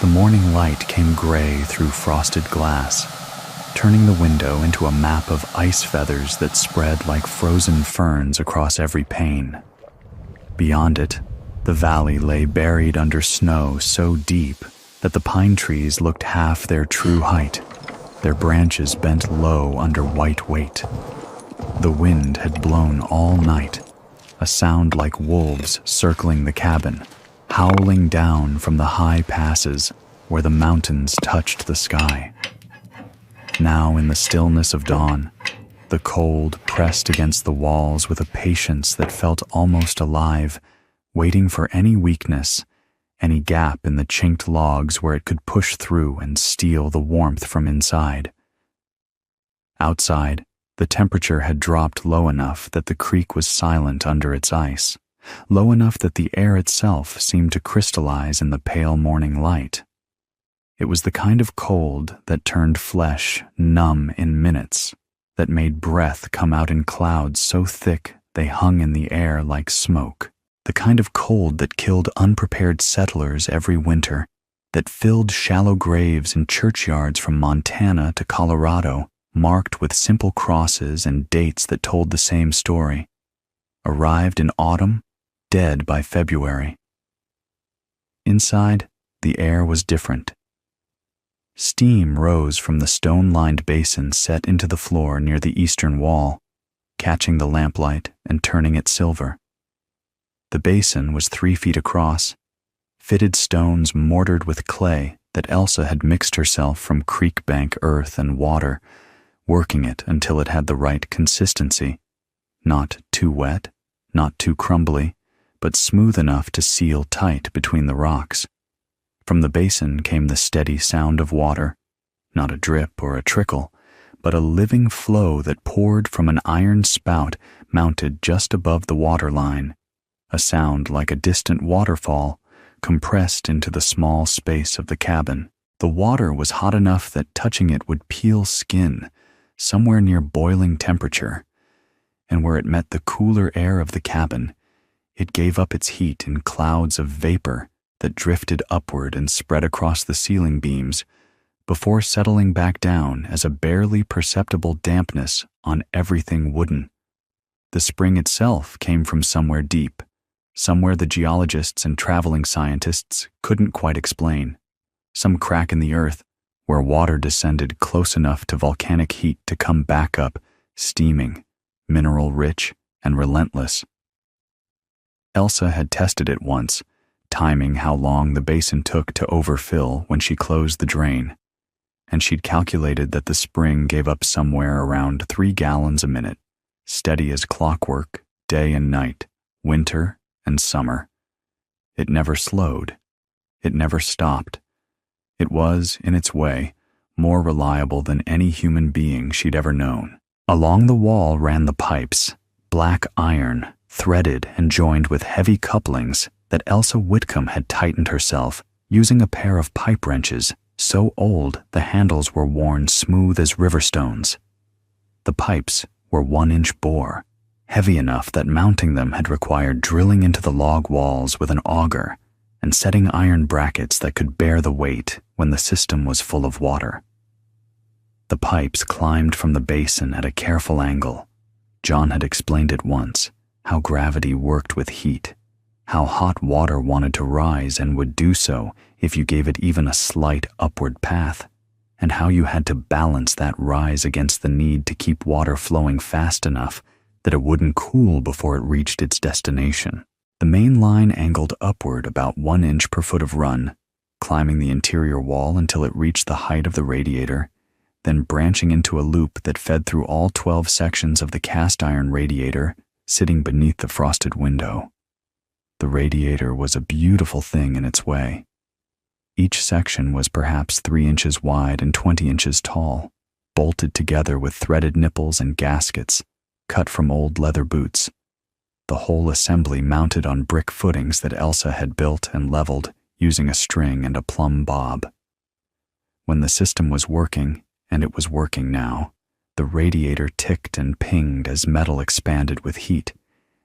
The morning light came gray through frosted glass, turning the window into a map of ice feathers that spread like frozen ferns across every pane. Beyond it, the valley lay buried under snow so deep that the pine trees looked half their true height, their branches bent low under white weight. The wind had blown all night, a sound like wolves circling the cabin, howling down from the high passes where the mountains touched the sky. Now, in the stillness of dawn, the cold pressed against the walls with a patience that felt almost alive, waiting for any weakness, any gap in the chinked logs where it could push through and steal the warmth from inside. Outside, the temperature had dropped low enough that the creek was silent under its ice, low enough that the air itself seemed to crystallize in the pale morning light. It was the kind of cold that turned flesh numb in minutes, that made breath come out in clouds so thick they hung in the air like smoke, the kind of cold that killed unprepared settlers every winter, that filled shallow graves in churchyards from Montana to Colorado, marked with simple crosses and dates that told the same story, arrived in autumn, dead by February. Inside, the air was different. Steam rose from the stone-lined basin set into the floor near the eastern wall, catching the lamplight and turning it silver. The basin was 3 feet across, fitted stones mortared with clay that Elsa had mixed herself from creek bank earth and water, working it until it had the right consistency, not too wet, not too crumbly, but smooth enough to seal tight between the rocks. From the basin came the steady sound of water, not a drip or a trickle, but a living flow that poured from an iron spout mounted just above the water line, a sound like a distant waterfall compressed into the small space of the cabin. The water was hot enough that touching it would peel skin, somewhere near boiling temperature, and where it met the cooler air of the cabin, it gave up its heat in clouds of vapor that drifted upward and spread across the ceiling beams before settling back down as a barely perceptible dampness on everything wooden. The spring itself came from somewhere deep, somewhere the geologists and traveling scientists couldn't quite explain, some crack in the earth where water descended close enough to volcanic heat to come back up, steaming, mineral-rich and relentless. Elsa had tested it once, timing how long the basin took to overfill when she closed the drain, and she'd calculated that the spring gave up somewhere around 3 gallons a minute, steady as clockwork, day and night, winter and summer. It never slowed. It never stopped. It was, in its way, more reliable than any human being she'd ever known. Along the wall ran the pipes, black iron, threaded and joined with heavy couplings that Elsa Whitcomb had tightened herself using a pair of pipe wrenches so old the handles were worn smooth as river stones. The pipes were 1-inch bore, heavy enough that mounting them had required drilling into the log walls with an auger and setting iron brackets that could bear the weight when the system was full of water. The pipes climbed from the basin at a careful angle. John had explained it once, how gravity worked with heat, how hot water wanted to rise and would do so if you gave it even a slight upward path, and how you had to balance that rise against the need to keep water flowing fast enough that it wouldn't cool before it reached its destination. The main line angled upward about 1 inch per foot of run, climbing the interior wall until it reached the height of the radiator, then branching into a loop that fed through all 12 sections of the cast iron radiator sitting beneath the frosted window. The radiator was a beautiful thing in its way. Each section was perhaps 3 inches wide and 20 inches tall, bolted together with threaded nipples and gaskets, cut from old leather boots. The whole assembly mounted on brick footings that Elsa had built and leveled using a string and a plumb bob. When the system was working, and it was working now, the radiator ticked and pinged as metal expanded with heat,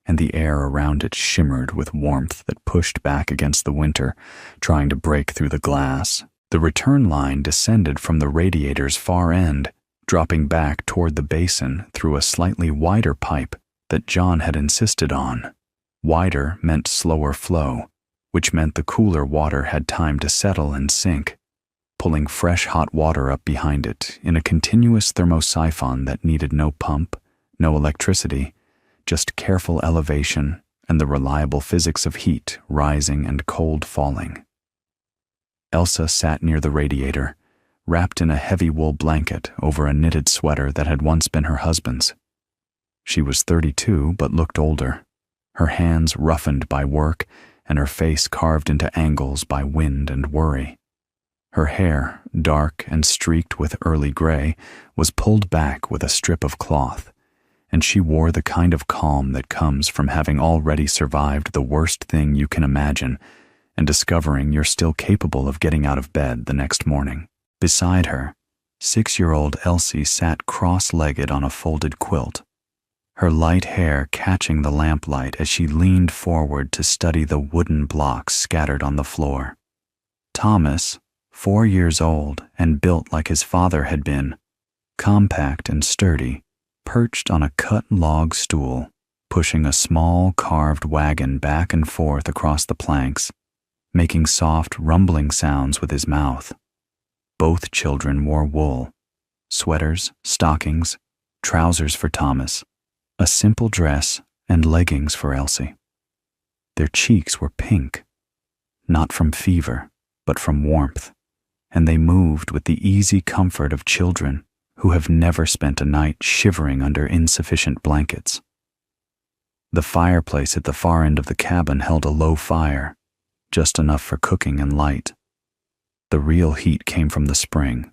and the air around it shimmered with warmth that pushed back against the winter, trying to break through the glass. The return line descended from the radiator's far end, dropping back toward the basin through a slightly wider pipe that John had insisted on. Wider meant slower flow, which meant the cooler water had time to settle and sink, pulling fresh hot water up behind it in a continuous thermosiphon that needed no pump, no electricity, just careful elevation and the reliable physics of heat rising and cold falling. Elsa sat near the radiator, wrapped in a heavy wool blanket over a knitted sweater that had once been her husband's. She was 32 but looked older, her hands roughened by work and her face carved into angles by wind and worry. Her hair, dark and streaked with early gray, was pulled back with a strip of cloth, and she wore the kind of calm that comes from having already survived the worst thing you can imagine and discovering you're still capable of getting out of bed the next morning. Beside her, 6-year-old Elsie sat cross-legged on a folded quilt, her light hair catching the lamplight as she leaned forward to study the wooden blocks scattered on the floor. Thomas, 4 years old and built like his father had been, compact and sturdy, perched on a cut log stool, pushing a small carved wagon back and forth across the planks, making soft, rumbling sounds with his mouth. Both children wore wool, sweaters, stockings, trousers for Thomas, a simple dress, and leggings for Elsie. Their cheeks were pink, not from fever, but from warmth, and they moved with the easy comfort of children who have never spent a night shivering under insufficient blankets. The fireplace at the far end of the cabin held a low fire, just enough for cooking and light. The real heat came from the spring.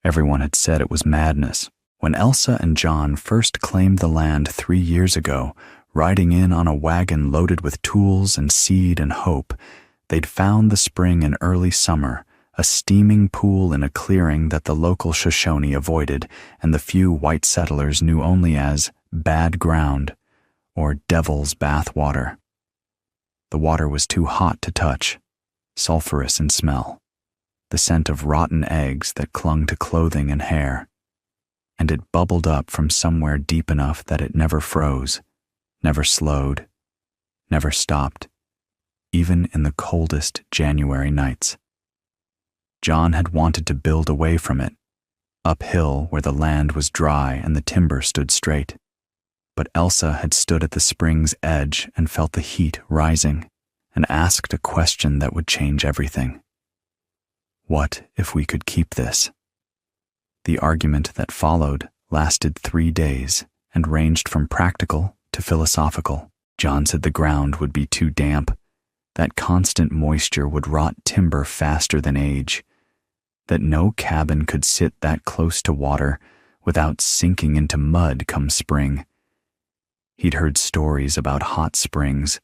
Everyone had said it was madness. When Elsa and John first claimed the land 3 years ago, riding in on a wagon loaded with tools and seed and hope, they'd found the spring in early summer, a steaming pool in a clearing that the local Shoshone avoided and the few white settlers knew only as bad ground or devil's bath water. The water was too hot to touch, sulfurous in smell, the scent of rotten eggs that clung to clothing and hair, and it bubbled up from somewhere deep enough that it never froze, never slowed, never stopped, even in the coldest January nights. John had wanted to build away from it, uphill where the land was dry and the timber stood straight. But Elsa had stood at the spring's edge and felt the heat rising and asked a question that would change everything. What if we could keep this? The argument that followed lasted 3 days and ranged from practical to philosophical. John said the ground would be too damp, that constant moisture would rot timber faster than age, that no cabin could sit that close to water without sinking into mud come spring. He'd heard stories about hot springs,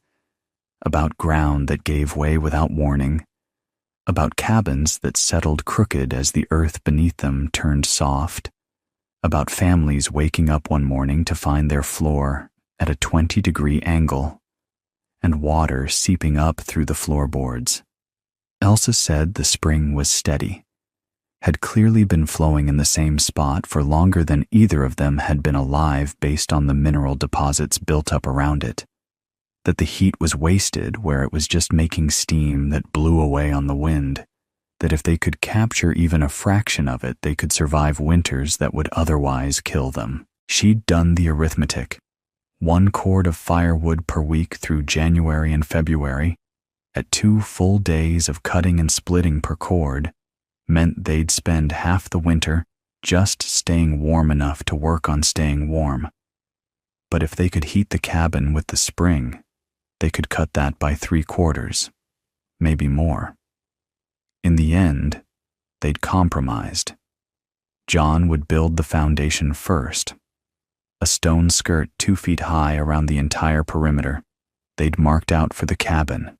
about ground that gave way without warning, about cabins that settled crooked as the earth beneath them turned soft, about families waking up one morning to find their floor at a 20-degree angle and water seeping up through the floorboards. Elsa said the spring was steady, had clearly been flowing in the same spot for longer than either of them had been alive based on the mineral deposits built up around it, that the heat was wasted where it was just making steam that blew away on the wind, that if they could capture even a fraction of it, they could survive winters that would otherwise kill them. She'd done the arithmetic. 1 cord of firewood per week through January and February, at 2 full days of cutting and splitting per cord, meant they'd spend half the winter just staying warm enough to work on staying warm. But if they could heat the cabin with the spring, they could cut that by 3/4, maybe more. In the end, they'd compromised. John would build the foundation first, a stone skirt 2 feet high around the entire perimeter they'd marked out for the cabin,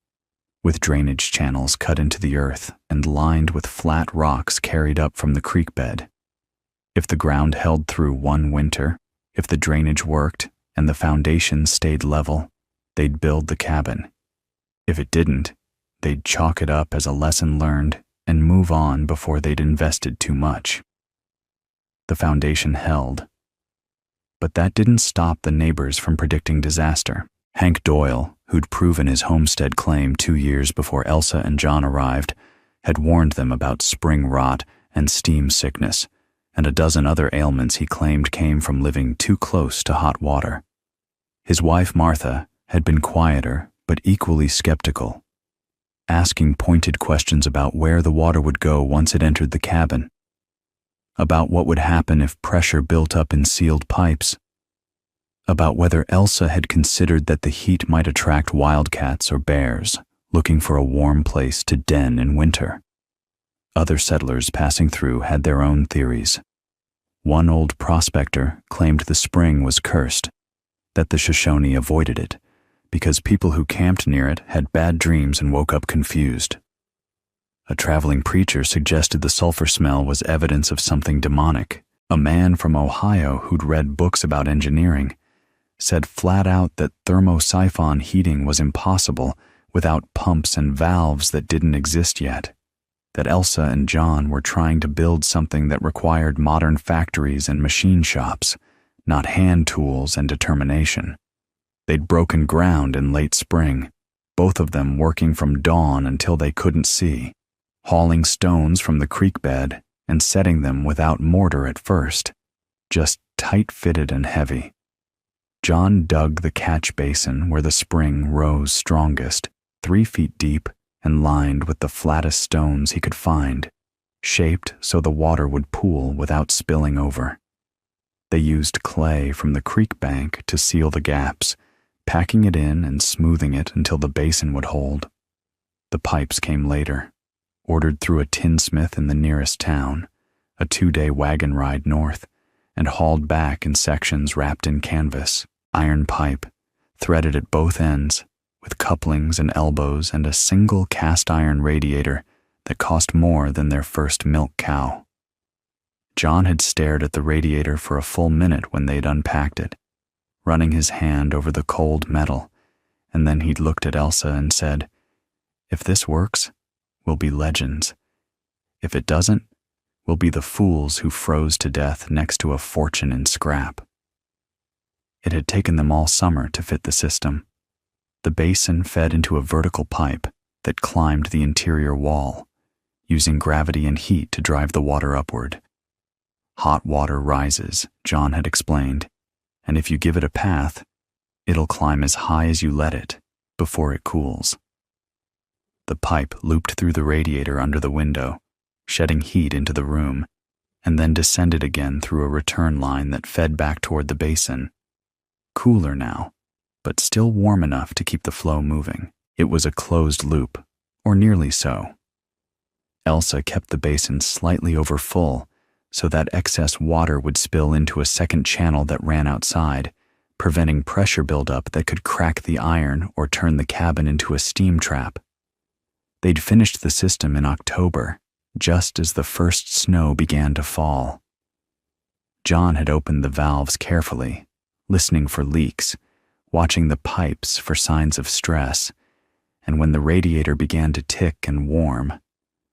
with drainage channels cut into the earth and lined with flat rocks carried up from the creek bed. If the ground held through one winter, if the drainage worked, and the foundation stayed level, they'd build the cabin. If it didn't, they'd chalk it up as a lesson learned and move on before they'd invested too much. The foundation held. But that didn't stop the neighbors from predicting disaster. Hank Doyle, who'd proven his homestead claim 2 years before Elsa and John arrived, had warned them about spring rot and steam sickness, and a dozen other ailments he claimed came from living too close to hot water. His wife, Martha, had been quieter but equally skeptical, asking pointed questions about where the water would go once it entered the cabin, about what would happen if pressure built up in sealed pipes, about whether Elsa had considered that the heat might attract wildcats or bears looking for a warm place to den in winter. Other settlers passing through had their own theories. One old prospector claimed the spring was cursed, that the Shoshone avoided it because people who camped near it had bad dreams and woke up confused. A traveling preacher suggested the sulfur smell was evidence of something demonic. A man from Ohio who'd read books about engineering said flat out that thermosiphon heating was impossible without pumps and valves that didn't exist yet, that Elsa and John were trying to build something that required modern factories and machine shops, not hand tools and determination. They'd broken ground in late spring, both of them working from dawn until they couldn't see, hauling stones from the creek bed and setting them without mortar at first, just tight-fitted and heavy. John dug the catch basin where the spring rose strongest, 3 feet deep and lined with the flattest stones he could find, shaped so the water would pool without spilling over. They used clay from the creek bank to seal the gaps, packing it in and smoothing it until the basin would hold. The pipes came later, ordered through a tinsmith in the nearest town, a 2-day wagon ride north, and hauled back in sections wrapped in canvas, iron pipe, threaded at both ends, with couplings and elbows and a single cast-iron radiator that cost more than their first milk cow. John had stared at the radiator for a full minute when they'd unpacked it, running his hand over the cold metal, and then he'd looked at Elsa and said, "If this works, we'll be legends. If it doesn't, we'll be the fools who froze to death next to a fortune in scrap." It had taken them all summer to fit the system. The basin fed into a vertical pipe that climbed the interior wall, using gravity and heat to drive the water upward. Hot water rises, John had explained, and if you give it a path, it'll climb as high as you let it before it cools. The pipe looped through the radiator under the window, shedding heat into the room, and then descended again through a return line that fed back toward the basin. Cooler now, but still warm enough to keep the flow moving. It was a closed loop, or nearly so. Elsa kept the basin slightly over full so that excess water would spill into a second channel that ran outside, preventing pressure buildup that could crack the iron or turn the cabin into a steam trap. They'd finished the system in October, just as the first snow began to fall. John had opened the valves carefully, listening for leaks, watching the pipes for signs of stress, and when the radiator began to tick and warm,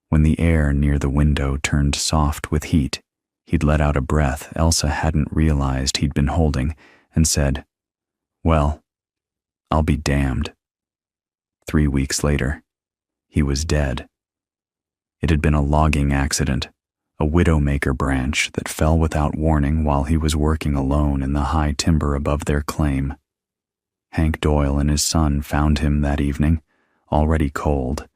when the air near the window turned soft with heat, he'd let out a breath Elsa hadn't realized he'd been holding and said, "Well, I'll be damned." 3 weeks later, he was dead. It had been a logging accident, a widowmaker branch that fell without warning while he was working alone in the high timber above their claim. Hank Doyle and his son found him that evening, already cold,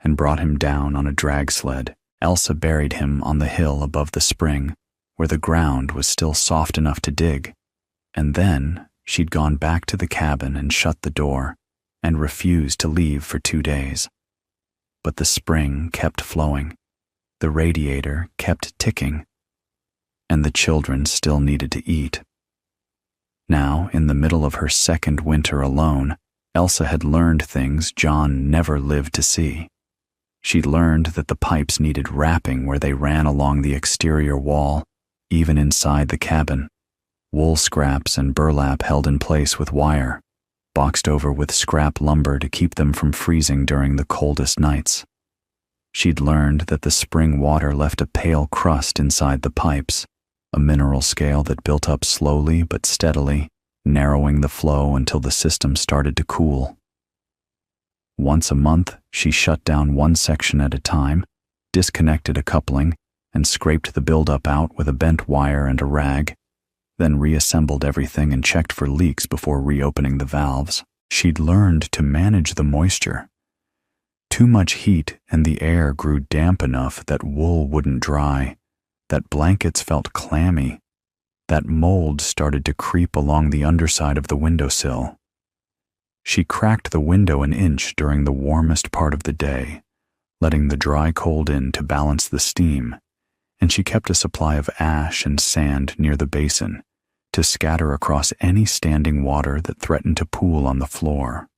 and brought him down on a drag sled. Elsa buried him on the hill above the spring, where the ground was still soft enough to dig, and then she'd gone back to the cabin and shut the door, and refused to leave for 2 days. But the spring kept flowing, the radiator kept ticking, and the children still needed to eat. Now, in the middle of her second winter alone, Elsa had learned things John never lived to see. She'd learned that the pipes needed wrapping where they ran along the exterior wall, even inside the cabin. wool scraps and burlap held in place with wire, boxed over with scrap lumber to keep them from freezing during the coldest nights. She'd learned that the spring water left a pale crust inside the pipes, a mineral scale that built up slowly but steadily, narrowing the flow until the system started to cool. Once a month, she shut down one section at a time, disconnected a coupling, and scraped the buildup out with a bent wire and a rag, then reassembled everything and checked for leaks before reopening the valves. She'd learned to manage the moisture. Too much heat and the air grew damp enough that wool wouldn't dry, that blankets felt clammy, that mold started to creep along the underside of the windowsill. She cracked the window an inch during the warmest part of the day, letting the dry cold in to balance the steam, and she kept a supply of ash and sand near the basin to scatter across any standing water that threatened to pool on the floor.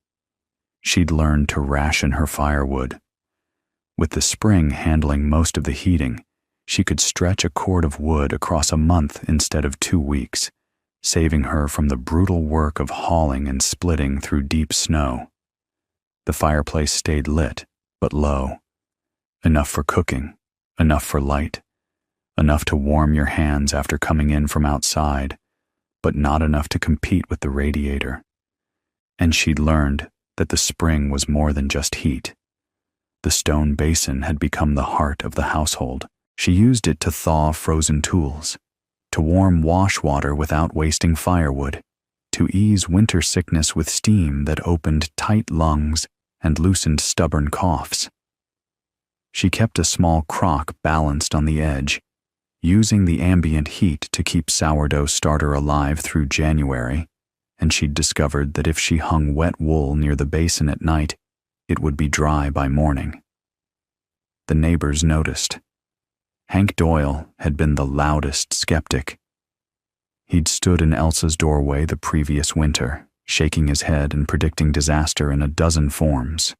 She'd learned to ration her firewood. With the spring handling most of the heating, she could stretch a cord of wood across a month instead of 2 weeks, saving her from the brutal work of hauling and splitting through deep snow. The fireplace stayed lit, but low. Enough for cooking, enough for light, enough to warm your hands after coming in from outside, but not enough to compete with the radiator. And she'd learned that the spring was more than just heat. The stone basin had become the heart of the household. She used it to thaw frozen tools, to warm wash water without wasting firewood, to ease winter sickness with steam that opened tight lungs and loosened stubborn coughs. She kept a small crock balanced on the edge, using the ambient heat to keep sourdough starter alive through January, and she'd discovered that if she hung wet wool near the basin at night, it would be dry by morning. The neighbors noticed. Hank Doyle had been the loudest skeptic. He'd stood in Elsa's doorway the previous winter, shaking his head and predicting disaster in a dozen forms.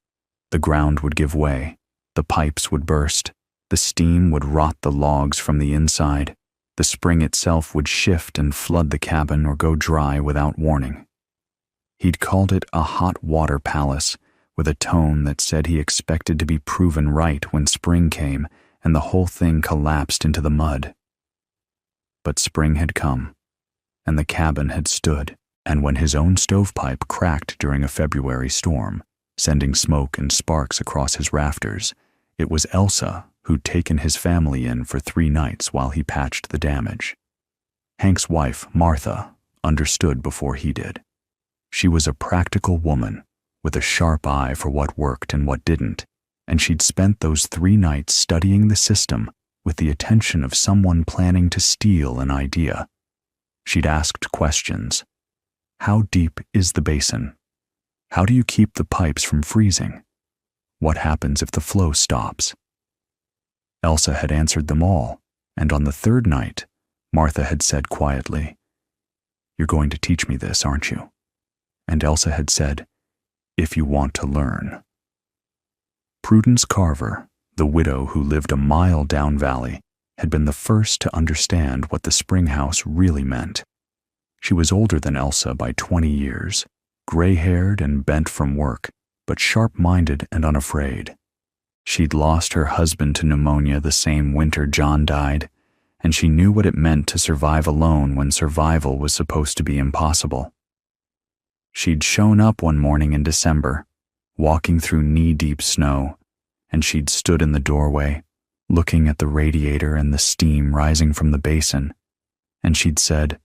The ground would give way, the pipes would burst, the steam would rot the logs from the inside, the spring itself would shift and flood the cabin or go dry without warning. He'd called it a hot water palace, with a tone that said he expected to be proven right when spring came and the whole thing collapsed into the mud. But spring had come, and the cabin had stood, and when his own stovepipe cracked during a February storm, sending smoke and sparks across his rafters, it was Elsa who'd taken his family in for 3 nights while he patched the damage. Hank's wife, Martha, understood before he did. She was a practical woman, with a sharp eye for what worked and what didn't, and she'd spent those 3 nights studying the system with the attention of someone planning to steal an idea. She'd asked questions. How deep is the basin? How do you keep the pipes from freezing? What happens if the flow stops? Elsa had answered them all, and on the 3rd night, Martha had said quietly, "You're going to teach me this, aren't you?" And Elsa had said, "If you want to learn." Prudence Carver, the widow who lived a mile down valley, had been the first to understand what the spring house really meant. She was older than Elsa by 20 years, gray-haired and bent from work, but sharp-minded and unafraid. She'd lost her husband to pneumonia the same winter John died, and she knew what it meant to survive alone when survival was supposed to be impossible. She'd shown up one morning in December, walking through knee-deep snow, and she'd stood in the doorway, looking at the radiator and the steam rising from the basin, and she'd said,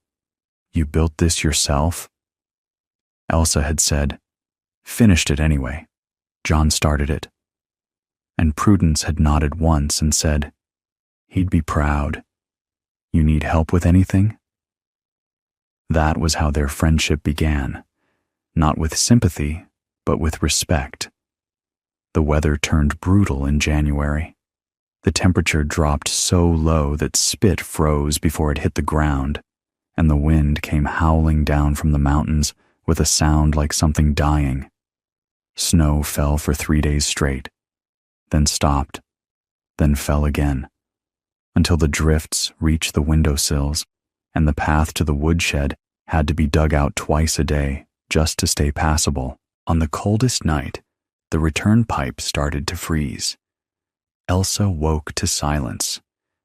"You built this yourself?" Elsa had said, "Finished it anyway. John started it." And Prudence had nodded once and said, "He'd be proud. You need help with anything?" That was how their friendship began, not with sympathy, but with respect. The weather turned brutal in January. The temperature dropped so low that spit froze before it hit the ground, and the wind came howling down from the mountains with a sound like something dying. Snow fell for 3 days straight, then stopped, then fell again, until the drifts reached the windowsills and the path to the woodshed had to be dug out twice a day just to stay passable. On the coldest night, the return pipe started to freeze. Elsa woke to silence,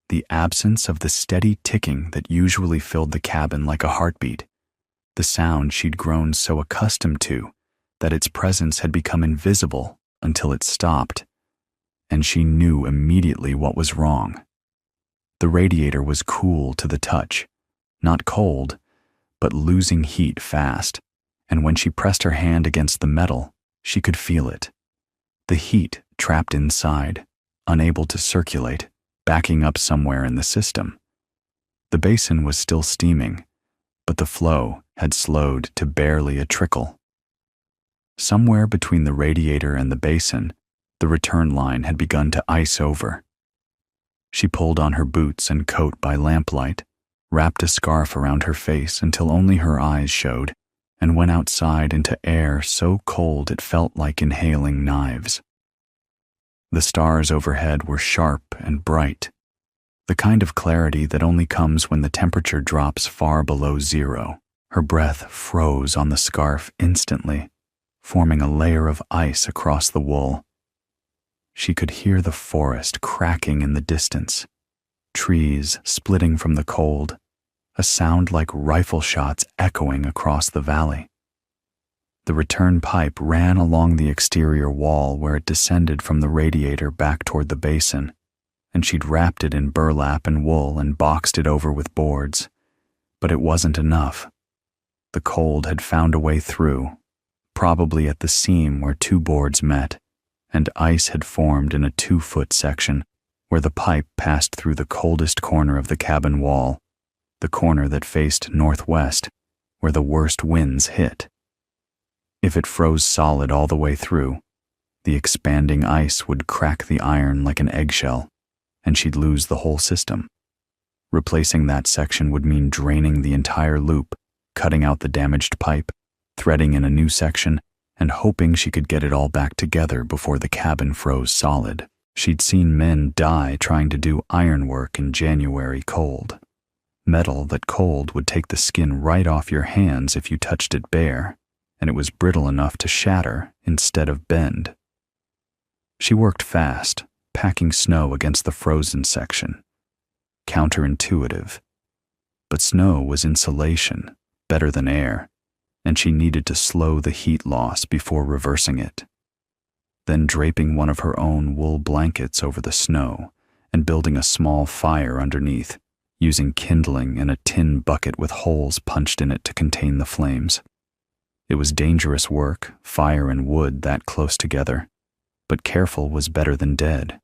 the absence of the steady ticking that usually filled the cabin like a heartbeat, the sound she'd grown so accustomed to that its presence had become invisible until it stopped, and she knew immediately what was wrong. The radiator was cool to the touch, not cold, but losing heat fast, and when she pressed her hand against the metal, she could feel it. The heat trapped inside, unable to circulate, backing up somewhere in the system. The basin was still steaming, but the flow had slowed to barely a trickle. Somewhere between the radiator and the basin, the return line had begun to ice over. She pulled on her boots and coat by lamplight, wrapped a scarf around her face until only her eyes showed, and went outside into air so cold it felt like inhaling knives. The stars overhead were sharp and bright, the kind of clarity that only comes when the temperature drops far below zero. Her breath froze on the scarf instantly, forming a layer of ice across the wool. She could hear the forest cracking in the distance, trees splitting from the cold, a sound like rifle shots echoing across the valley. The return pipe ran along the exterior wall where it descended from the radiator back toward the basin, and she'd wrapped it in burlap and wool and boxed it over with boards. But it wasn't enough. The cold had found a way through, probably at the seam where two boards met, and ice had formed in a 2-foot section where the pipe passed through the coldest corner of the cabin wall, the corner that faced northwest, where the worst winds hit. If it froze solid all the way through, the expanding ice would crack the iron like an eggshell, and she'd lose the whole system. Replacing that section would mean draining the entire loop, cutting out the damaged pipe, threading in a new section, and hoping she could get it all back together before the cabin froze solid. She'd seen men die trying to do ironwork in January cold. Metal that cold would take the skin right off your hands if you touched it bare, and it was brittle enough to shatter instead of bend. She worked fast, packing snow against the frozen section. Counterintuitive. But snow was insulation, better than air, and she needed to slow the heat loss before reversing it. Then draping one of her own wool blankets over the snow and building a small fire underneath, using kindling and a tin bucket with holes punched in it to contain the flames. It was dangerous work, fire and wood that close together, but careful was better than dead.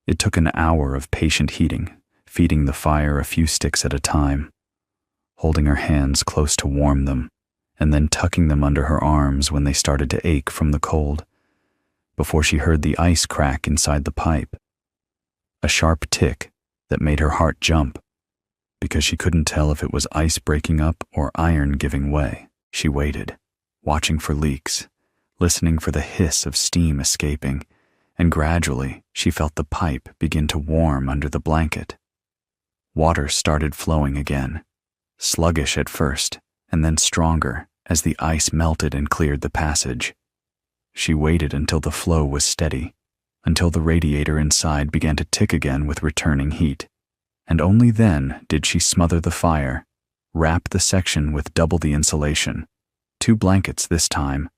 It took an hour of patient heating, feeding the fire a few sticks at a time, holding her hands close to warm them, and then tucking them under her arms when they started to ache from the cold, before she heard the ice crack inside the pipe. A sharp tick that made her heart jump, because she couldn't tell if it was ice breaking up or iron giving way. She waited, watching for leaks, listening for the hiss of steam escaping, and gradually she felt the pipe begin to warm under the blanket. Water started flowing again, sluggish at first, and then stronger as the ice melted and cleared the passage. She waited until the flow was steady, until the radiator inside began to tick again with returning heat, and only then did she smother the fire, wrap the section with double the insulation, 2 blankets this time,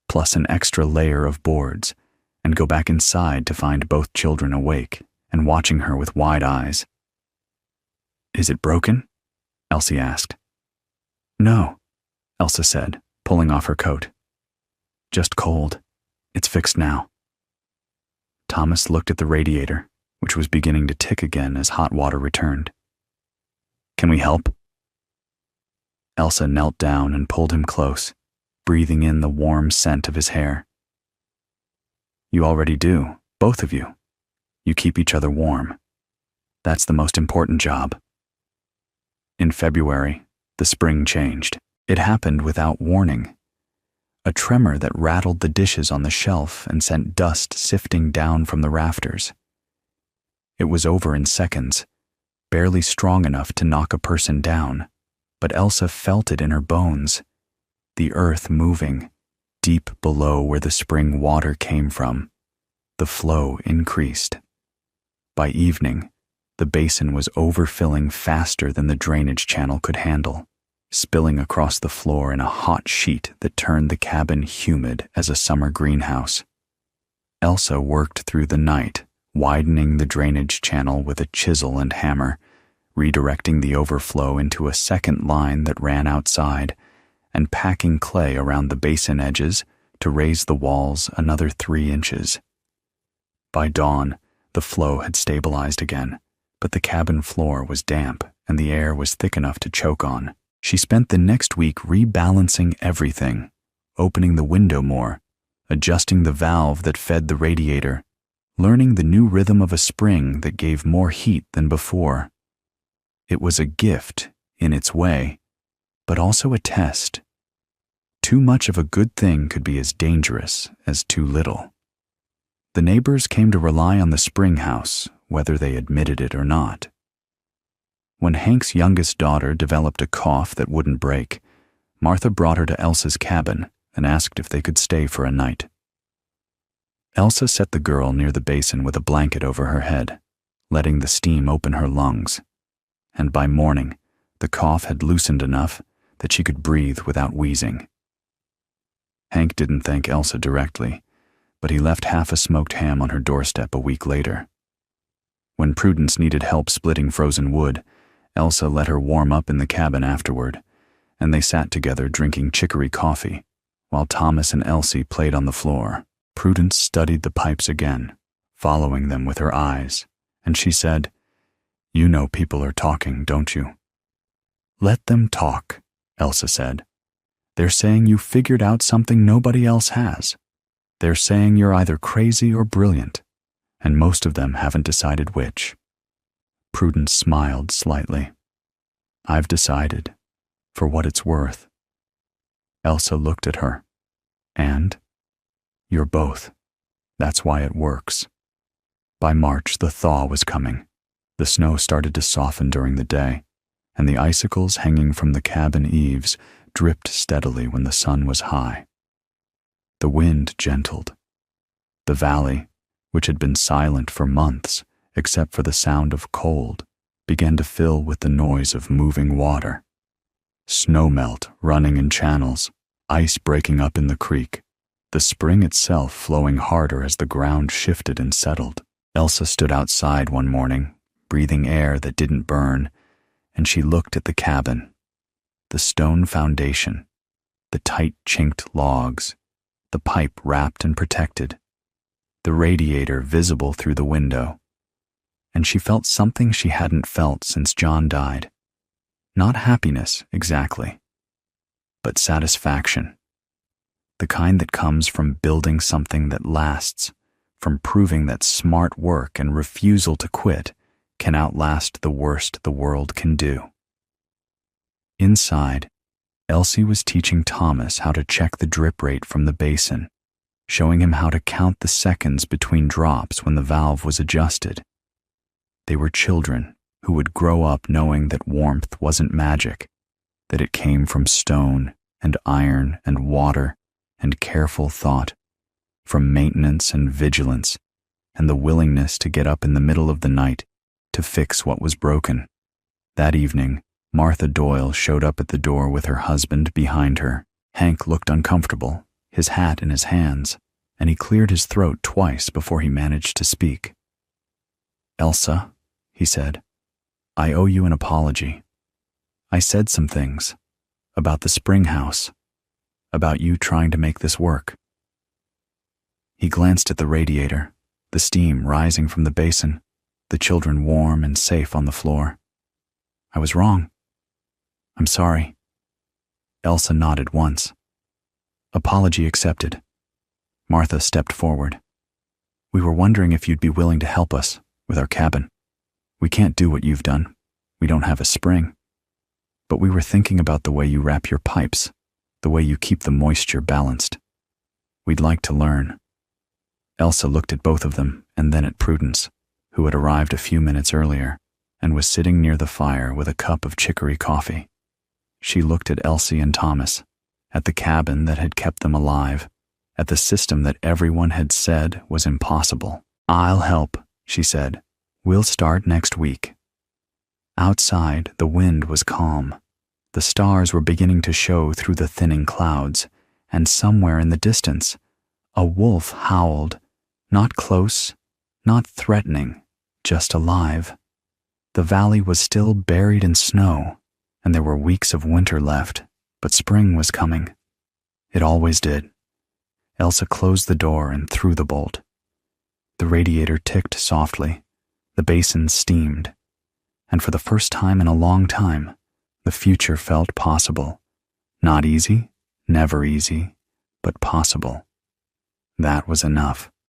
plus an extra layer of boards, and go back inside to find both children awake and watching her with wide eyes. "Is it broken?" Elsie asked. "No," Elsa said, pulling off her coat. "Just cold. It's fixed now." Thomas looked at the radiator, which was beginning to tick again as hot water returned. "Can we help?" Elsa knelt down and pulled him close, breathing in the warm scent of his hair. "You already do, both of you. You keep each other warm. That's the most important job." In February, the spring changed. It happened without warning. A tremor that rattled the dishes on the shelf and sent dust sifting down from the rafters. It was over in seconds, barely strong enough to knock a person down, but Elsa felt it in her bones, the earth moving, deep below where the spring water came from. The flow increased. By evening, the basin was overfilling faster than the drainage channel could handle, spilling across the floor in a hot sheet that turned the cabin humid as a summer greenhouse. Elsa worked through the night, widening the drainage channel with a chisel and hammer, redirecting the overflow into a second line that ran outside, and packing clay around the basin edges to raise the walls another 3 inches. By dawn, the flow had stabilized again, but the cabin floor was damp and the air was thick enough to choke on. She spent the next week rebalancing everything, opening the window more, adjusting the valve that fed the radiator, learning the new rhythm of a spring that gave more heat than before. It was a gift in its way, but also a test. Too much of a good thing could be as dangerous as too little. The neighbors came to rely on the spring house, whether they admitted it or not. When Hank's youngest daughter developed a cough that wouldn't break, Martha brought her to Elsa's cabin and asked if they could stay for a night. Elsa set the girl near the basin with a blanket over her head, letting the steam open her lungs, and by morning, the cough had loosened enough that she could breathe without wheezing. Hank didn't thank Elsa directly, but he left half a smoked ham on her doorstep a week later. When Prudence needed help splitting frozen wood, Elsa let her warm up in the cabin afterward, and they sat together drinking chicory coffee, while Thomas and Elsie played on the floor. Prudence studied the pipes again, following them with her eyes, and she said, "You know people are talking, don't you?" "Let them talk," Elsa said. "They're saying you figured out something nobody else has. They're saying you're either crazy or brilliant, and most of them haven't decided which." Prudence smiled slightly. "I've decided, for what it's worth." Elsa looked at her. "And? You're both. That's why it works." By March, the thaw was coming. The snow started to soften during the day, and the icicles hanging from the cabin eaves dripped steadily when the sun was high. The wind gentled. The valley, which had been silent for months except for the sound of cold, began to fill with the noise of moving water. Snowmelt running in channels, ice breaking up in the creek, the spring itself flowing harder as the ground shifted and settled. Elsa stood outside one morning, breathing air that didn't burn, and she looked at the cabin. The stone foundation, the tight chinked logs, the pipe wrapped and protected, the radiator visible through the window, and she felt something she hadn't felt since John died. Not happiness, exactly, but satisfaction. The kind that comes from building something that lasts, from proving that smart work and refusal to quit can outlast the worst the world can do. Inside, Elsie was teaching Thomas how to check the drip rate from the basin, showing him how to count the seconds between drops when the valve was adjusted. They were children who would grow up knowing that warmth wasn't magic, that it came from stone and iron and water and careful thought, from maintenance and vigilance, and the willingness to get up in the middle of the night to fix what was broken. That evening, Martha Doyle showed up at the door with her husband behind her. Hank looked uncomfortable, his hat in his hands, and he cleared his throat twice before he managed to speak. "Elsa," he said, "I owe you an apology. I said some things about the spring house, about you trying to make this work." He glanced at the radiator, the steam rising from the basin, the children warm and safe on the floor. "I was wrong. I'm sorry." Elsa nodded once. "Apology accepted." Martha stepped forward. "We were wondering if you'd be willing to help us with our cabin. We can't do what you've done. We don't have a spring. But we were thinking about the way you wrap your pipes, the way you keep the moisture balanced. We'd like to learn." Elsa looked at both of them and then at Prudence, who had arrived a few minutes earlier, and was sitting near the fire with a cup of chicory coffee. She looked at Elsie and Thomas, at the cabin that had kept them alive, at the system that everyone had said was impossible. "I'll help," she said. "We'll start next week." Outside, the wind was calm. The stars were beginning to show through the thinning clouds, and somewhere in the distance, a wolf howled, not close, not threatening, just alive. The valley was still buried in snow, and there were weeks of winter left, but spring was coming. It always did. Elsa closed the door and threw the bolt. The radiator ticked softly, the basin steamed, and for the first time in a long time, the future felt possible. Not easy, never easy, but possible. That was enough.